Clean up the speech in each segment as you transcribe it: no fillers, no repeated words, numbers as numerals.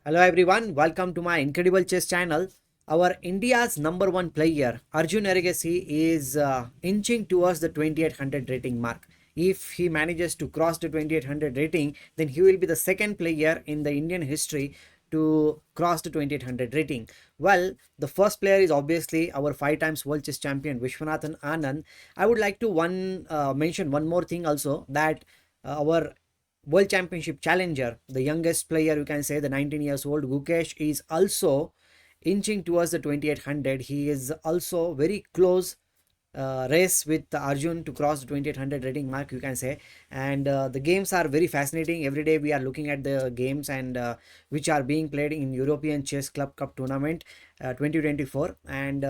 Hello everyone, welcome to my Incredible Chess channel. Our India's number one player Arjun Erigaisi is inching towards the 2800 rating mark. If he manages to cross the 2800 rating, then he will be the second player in the Indian history to cross the 2800 rating. Well, the first player is obviously our 5 times world chess champion Vishwanathan Anand. I would like to mention one more thing also, that our World Championship challenger, the youngest player, you can say, the 19 years old Gukesh, is also inching towards the 2800. He is also very close race with Arjun to cross the 2800 rating mark, you can say. And the games are very fascinating. Every day we are looking at the games and which are being played in European Chess Club Cup tournament 2024. And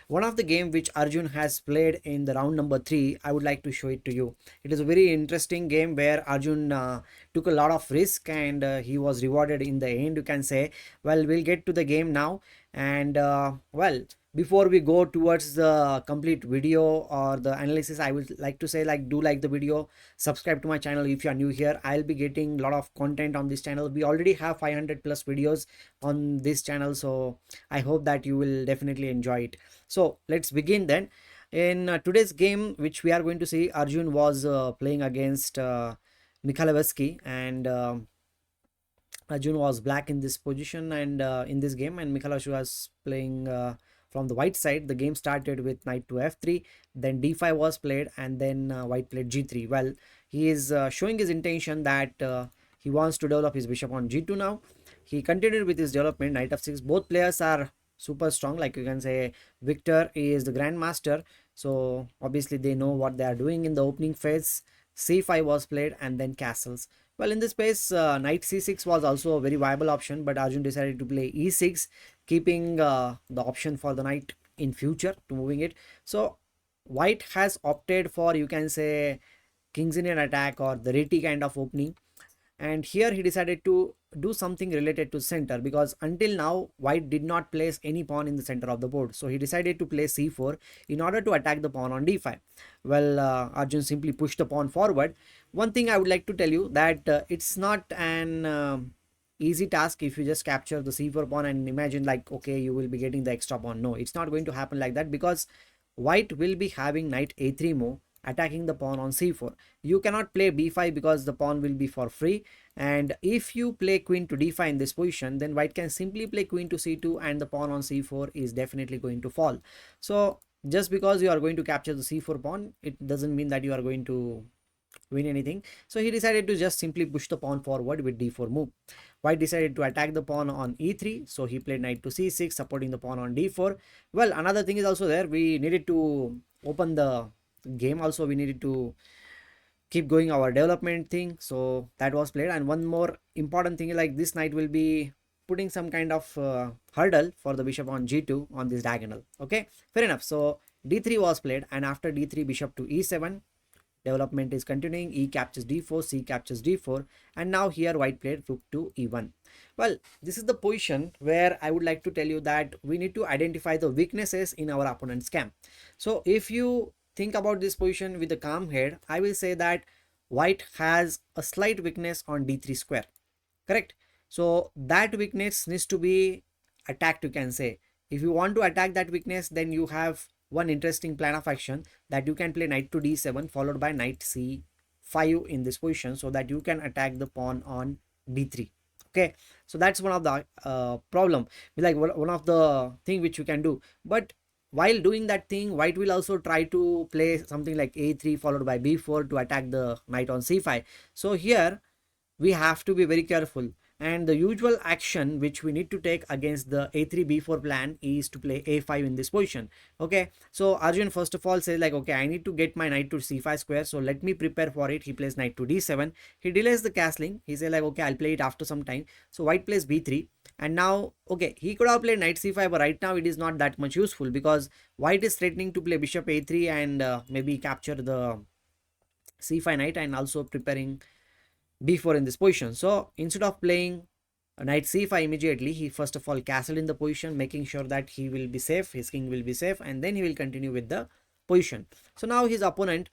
one of the game which Arjun has played in the round number 3, I would like to show it to you. It is a very interesting game where Arjun took a lot of risk and he was rewarded in the end, you can say. Well, we'll get to the game now. And well, before we go towards the complete video or the analysis, I would like to say, do like the video, subscribe to my channel if you are new here. I'll be getting a lot of content on this channel. We already have 500 plus videos on this channel, so I hope that you will definitely enjoy it. So let's begin then. In today's game, which we are going to see, Arjun was playing against Mikhailevsky, and Arjun was black in this position and in this game, and Mikhailevsky was playing from the white side. The game started with knight to f3, then d5 was played, and then white played g3. Well, he is showing his intention that he wants to develop his bishop on g2 now. He continued with his development, knight f6. Both players are super strong, like you can say. Victor is the grandmaster, so obviously they know what they are doing in the opening phase. c5 was played and then castles. Well, in this space, knight c6 was also a very viable option, but Arjun decided to play e6, keeping the option for the knight in future to moving it. So white has opted for, you can say, king's Indian attack or the reti kind of opening, and here he decided to do something related to center, because until now white did not place any pawn in the center of the board. So he decided to play c4 in order to attack the pawn on d5. Well, Arjun simply pushed the pawn forward. One thing I would like to tell you, that it's not an easy task if you just capture the c4 pawn and imagine like, okay, you will be getting the extra pawn. No, it's not going to happen like that, because white will be having knight a3 move, attacking the pawn on c4. You cannot play b5 because the pawn will be for free, and if you play queen to d5 in this position, then white can simply play queen to c2 and the pawn on c4 is definitely going to fall. So just because you are going to capture the c4 pawn, it doesn't mean that you are going to win anything. So he decided to just simply push the pawn forward with d4 move. White decided to attack the pawn on e3, so he played knight to c6, supporting the pawn on d4. Well, another thing is also there. We needed to open the game also. We needed to keep going our development thing, so that was played. And one more important thing is, like, this knight will be putting some kind of hurdle for the bishop on g2 on this diagonal. Okay, fair enough. So d3 was played, and after d3, bishop to e7. Development is continuing. E captures d4, c captures d4, and now here white played rook to e1. Well, this is the position where I would like to tell you that we need to identify the weaknesses in our opponent's camp. So if you think about this position with a calm head, I will say that white has a slight weakness on d3 square. Correct? So that weakness needs to be attacked, you can say. If you want to attack that weakness, then you have one interesting plan of action, that you can play knight to d7 followed by knight c5 in this position, so that you can attack the pawn on d3. Okay, so that's one of the problem, like one of the thing which you can do. But while doing that thing, white will also try to play something like a3 followed by b4 to attack the knight on c5. So here we have to be very careful, and the usual action which we need to take against the a3 b4 plan is to play a5 in this position. Okay, so Arjun first of all says like, okay, I need to get my knight to c5 square, so let me prepare for it. He plays knight to d7. He delays the castling. He says like, okay, I'll play it after some time. So white plays b3, and now, okay, he could have played knight c5, but right now it is not that much useful, because white is threatening to play bishop a3 and maybe capture the c5 knight, and also preparing b4 in this position. So instead of playing knight c5 immediately, he first of all castled in the position, making sure that he will be safe, his king will be safe, and then he will continue with the position. So now his opponent,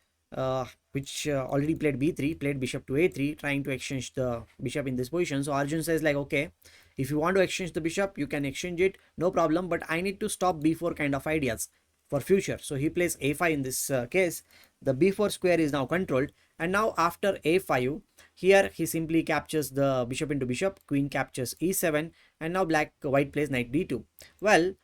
which already played b3, played bishop to a3, trying to exchange the bishop in this position. So Arjun says like, okay, If you want to exchange the bishop, you can exchange it, no problem, but I need to stop b4 kind of ideas for future. So he plays a5 in this case. The b4 square is now controlled, and now after a5, here he simply captures the bishop into bishop, queen captures e7, and now white plays knight d2. Well,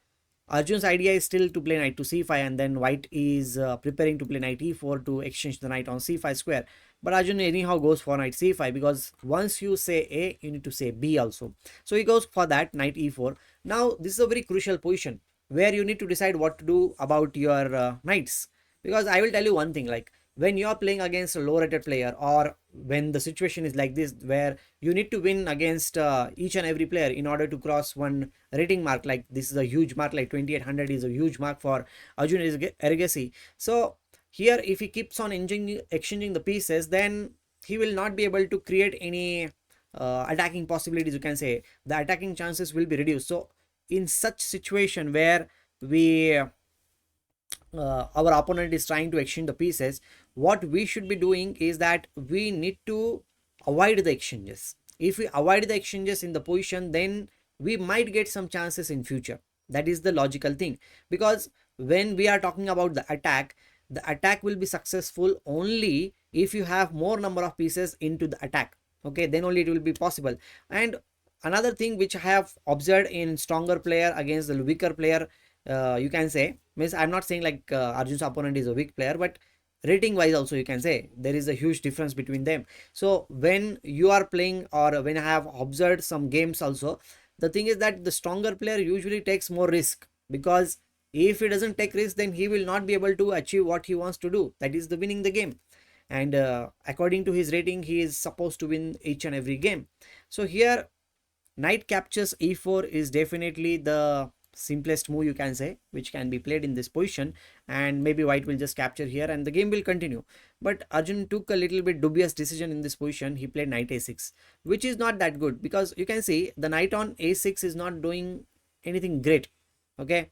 Arjun's idea is still to play knight to c5, and then white is preparing to play knight e4 to exchange the knight on c5 square. But Arjun anyhow goes for knight c5, because once you say A, you need to say B also. So he goes for that knight e4. Now this is a very crucial position where you need to decide what to do about your knights. Because I will tell you one thing, like when you are playing against a low rated player, or when the situation is like this where you need to win against each and every player in order to cross one rating mark, like this is a huge mark, like 2800 is a huge mark for Arjun Erigaisi. So here if he keeps on exchanging the pieces, then he will not be able to create any attacking possibilities, you can say. The attacking chances will be reduced. So in such situation where our opponent is trying to exchange the pieces, what we should be doing is that we need to avoid the exchanges. If we avoid the exchanges in the position, then we might get some chances in future. That is the logical thing, because when we are talking about the attack will be successful only if you have more number of pieces into the attack. Okay, then only it will be possible. And another thing which I have observed in stronger player against the weaker player, you can say, means I'm not saying like Arjun's opponent is a weak player, but rating wise also you can say there is a huge difference between them. So when you are playing, or when I have observed some games also, the thing is that the stronger player usually takes more risk, because if he doesn't take risk, then he will not be able to achieve what he wants to do, that is the winning the game. And according to his rating, he is supposed to win each and every game. So here knight captures e4 is definitely the simplest move, you can say, which can be played in this position, and maybe white will just capture here and the game will continue. But Arjun took a little bit dubious decision in this position. He played knight a6, which is not that good, because you can see the knight on a6 is not doing anything great. Okay,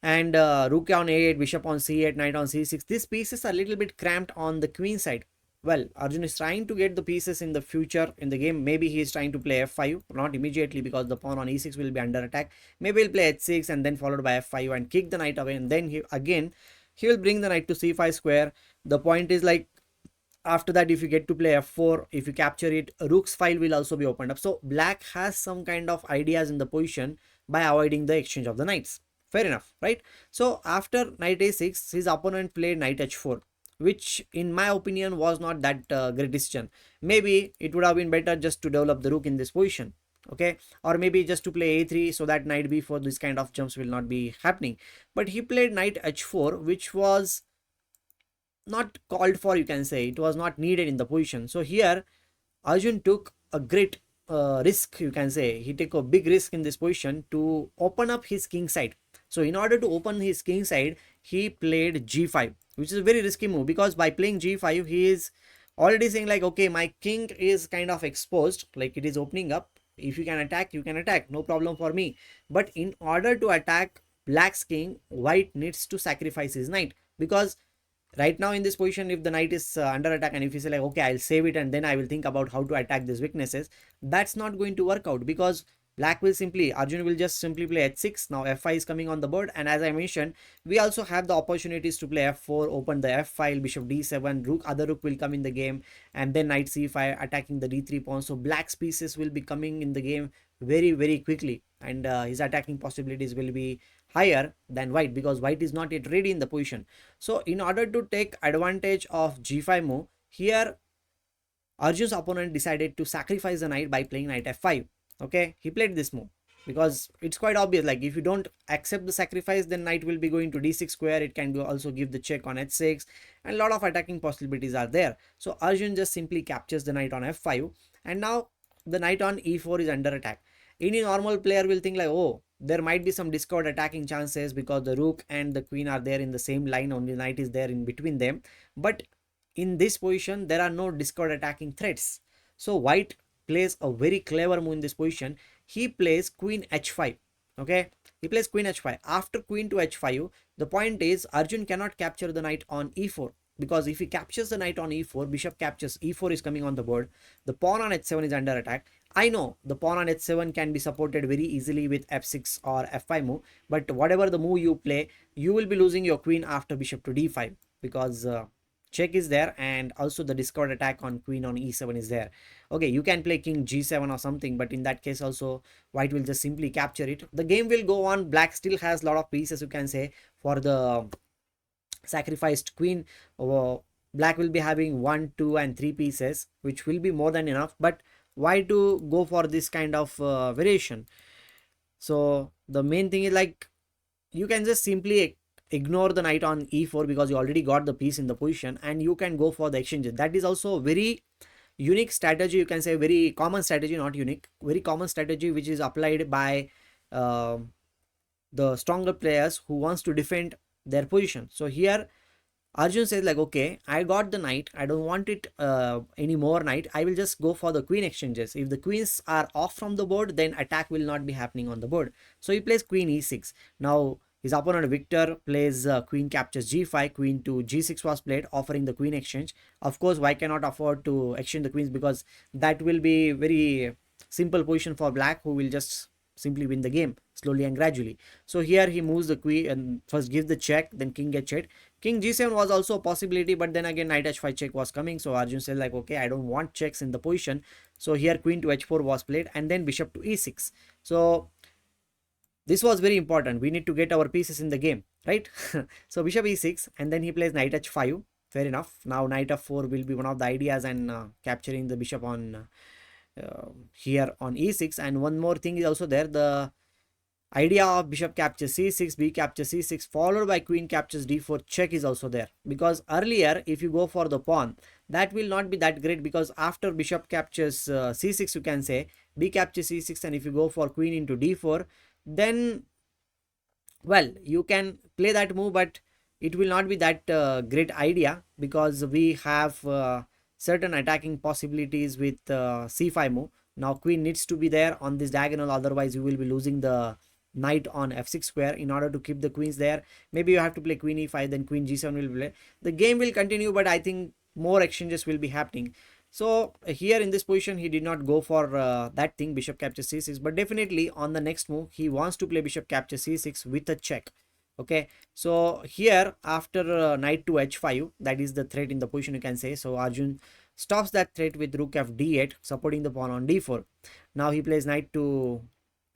and rook on a8, bishop on c8, knight on c6, these pieces are a little bit cramped on the queen side. Well, Arjun is trying to get the pieces in the future in the game. Maybe he is trying to play f5, not immediately, because the pawn on e6 will be under attack. Maybe he'll play h6 and then followed by f5 and kick the knight away, and then he will bring the knight to c5 square. The point is, like, after that, if you get to play f4, if you capture it, rook's file will also be opened up. So black has some kind of ideas in the position by avoiding the exchange of the knights. Fair enough, right? So after knight a6, his opponent played knight h4, which in my opinion was not that great decision. Maybe it would have been better just to develop the rook in this position. Okay, or maybe just to play a3 so that knight b4, this kind of jumps will not be happening. But he played knight h4, which was not called for, you can say. It was not needed in the position. So here Arjun took a great risk, you can say. He took a big risk in this position to open up his king side. So in order to open his king side, he played g5, which is a very risky move, because by playing g5, he is already saying like, okay, my king is kind of exposed, like it is opening up. If you can attack, you can attack, no problem for me. But in order to attack black's king, white needs to sacrifice his knight, because right now in this position, if the knight is under attack, and if you say like, okay, I'll save it and then I will think about how to attack these weaknesses, that's not going to work out, because black will simply, Arjun will just simply play h6. Now f5 is coming on the board, and as I mentioned, we also have the opportunities to play f4, open the f file, bishop d7, other rook will come in the game, and then knight c5 attacking the d3 pawn. So black's pieces will be coming in the game very quickly, and his attacking possibilities will be higher than white, because white is not yet ready in the position. So in order to take advantage of g5 move, here Arjun's opponent decided to sacrifice the knight by playing knight f5. Okay, he played this move because it's quite obvious, like if you don't accept the sacrifice, then knight will be going to d6 square. It can also give the check on h6, and a lot of attacking possibilities are there. So Arjun just simply captures the knight on f5, and now the knight on e4 is under attack. Any normal player will think like, oh, there might be some discord attacking chances because the rook and the queen are there in the same line, only knight is there in between them. But in this position, there are no discord attacking threats. So white plays a very clever move in this position. He plays queen h5. Okay, he plays queen h5. After queen to h5, the point is Arjun cannot capture the knight on e4, because if he captures the knight on e4, bishop captures, e4 is coming on the board, the pawn on h7 is under attack. I know the pawn on h7 can be supported very easily with f6 or f5 move, but whatever the move you play, you will be losing your queen after bishop to d5, because check is there, and also the discard attack on queen on e7 is there. Okay, you can play king g7 or something, but in that case also white will just simply capture it. The game will go on. Black still has a lot of pieces, you can say, for the sacrificed queen. Black will be having 1, 2 and 3 pieces, which will be more than enough, but why to go for this kind of variation? So the main thing is, like, you can just simply ignore the knight on e4 because you already got the piece in the position, and you can go for the exchange. That is also a very unique strategy, you can say, very common strategy, not unique, very common strategy, which is applied by uh, the stronger players who wants to defend their position. So here Arjun says, like, okay, I got the knight, I don't want it any more knight, I will just go for the queen exchanges. If the queens are off from the board, then attack will not be happening on the board. So he plays queen e6. Now his opponent Victor plays queen captures g5, queen to g6 was played, offering the queen exchange. Of course, why cannot afford to exchange the queens, because that will be very simple position for black, who will just simply win the game slowly and gradually. So here he moves the queen and first gives the check, then king gets checked. King g7 was also a possibility, but then again knight h5 check was coming. So Arjun said, like, okay, I don't want checks in the position. So here queen to h4 was played, and then bishop to e6. So this was very important. We need to get our pieces in the game, right? So bishop e6, and then he plays knight h5. Fair enough. Now knight f4 will be one of the ideas, and capturing the bishop on here on e6. And one more thing is also there, the idea of bishop captures c6, b captures c6 followed by queen captures d4 check is also there, because earlier if you go for the pawn, that will not be that great, because after bishop captures c6, you can say b captures c6, and if you go for queen into d4, then, well, you can play that move, but it will not be that great idea, because we have certain attacking possibilities with c5 move. Now queen needs to be there on this diagonal, otherwise you will be losing the knight on f6 square. In order to keep the queens there, maybe you have to play queen e5, then queen g7 will play. The game will continue, but I think more exchanges will be happening. So here in this position he did not go for that thing, bishop captures c6, but definitely on the next move he wants to play bishop captures c6 with a check. Okay, so here after knight to h5, that is the threat in the position, you can say. So Arjun stops that threat with rook f d8, supporting the pawn on d4. Now he plays knight to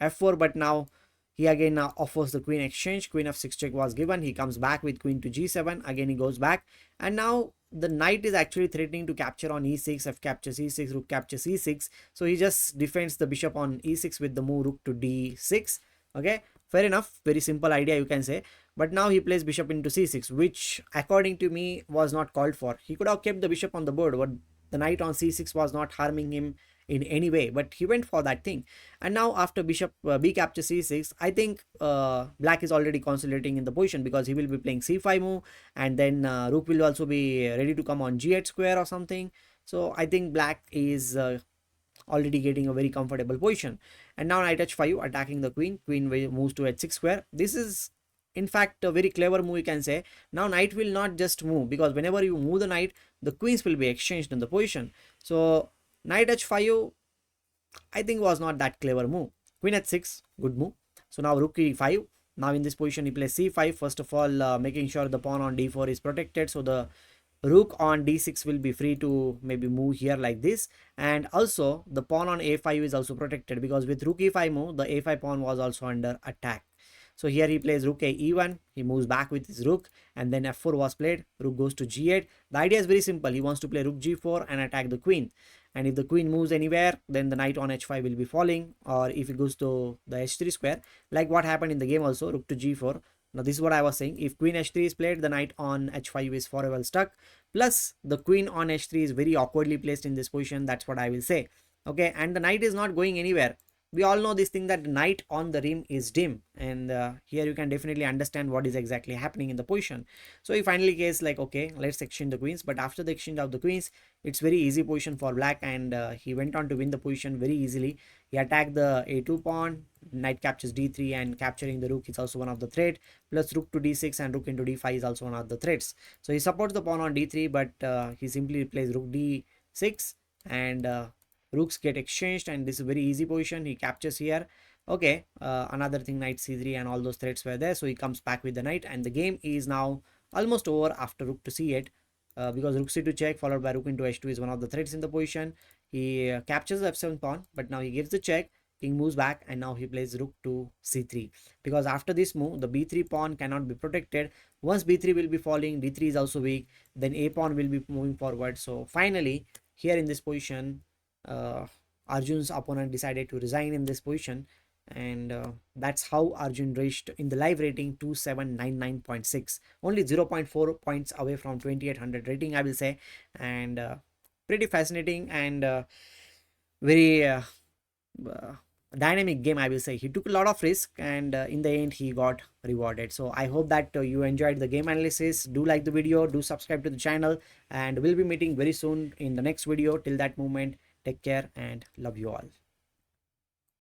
f4, but now he again offers the queen exchange. Queen f6 check was given. He comes back with queen to g7. Again he goes back, and now the knight is actually threatening to capture on e6, f captures e6, rook captures e6. So he just defends the bishop on e6 with the move rook to d6. Okay, fair enough, very simple idea, you can say. But now he plays bishop into c6, which according to me was not called for. He could have kept the bishop on the board, but the knight on c6 was not harming him in any way, but he went for that thing. And now after bishop b captures c6, I think black is already consolidating in the position, because he will be playing c5 move, and then rook will also be ready to come on g8 square or something. So I think black is already getting a very comfortable position. And now knight h5 attacking the queen. Queen moves to h6 square. This is in fact a very clever move, you can say. Now knight will not just move, because whenever you move the knight, the queens will be exchanged in the position. So knight h5 I think was not that clever move. Queen h6, good move. So now rook e5. Now in this position he plays c5. First of all, making sure the pawn on d4 is protected, so the rook on d6 will be free to maybe move here like this. And also the pawn on a5 is also protected, because with rook e5 move, the a5 pawn was also under attack. So here he plays rook a e1, he moves back with his rook, and then f4 was played, rook goes to g8. The idea is very simple, he wants to play rook g4 and attack the queen. And if the queen moves anywhere, then the knight on h5 will be falling, or if it goes to the h3 square, like what happened in the game also, rook to g4. Now this is what I was saying, if queen h3 is played, the knight on h5 is forever stuck, plus the queen on h3 is very awkwardly placed in this position, that's what I will say. Okay, and the knight is not going anywhere. We all know this thing, that knight on the rim is dim, and here you can definitely understand what is exactly happening in the position. So he finally says, like, okay, let's exchange the queens. But after the exchange of the queens, it's very easy position for black, and he went on to win the position very easily. He attacked the a2 pawn, knight captures d3, and capturing the rook is also one of the threat, plus rook to d6 and rook into d5 is also one of the threats. So he supports the pawn on d3, but he simply plays rook d6, and rooks get exchanged, and this is very easy position. He captures here. Okay, another thing, knight c3 and all those threats were there, so he comes back with the knight, and the game is now almost over after rook to c8, because rook c2 check followed by rook into h2 is one of the threats in the position. He captures the f7 pawn, but now he gives the check. King moves back, and now he plays rook to c3, because after this move the b3 pawn cannot be protected. Once b3 will be falling, d3 is also weak, then a pawn will be moving forward. So finally here in this position, Arjun's opponent decided to resign in this position, and that's how Arjun reached in the live rating 2799.6, only 0.4 points away from 2800 rating, I will say. And pretty fascinating and very dynamic game, I will say. He took a lot of risk, and in the end he got rewarded. So I hope that you enjoyed the game analysis. Do like the video, do subscribe to the channel, and we'll be meeting very soon in the next video. Till that moment, take care and love you all.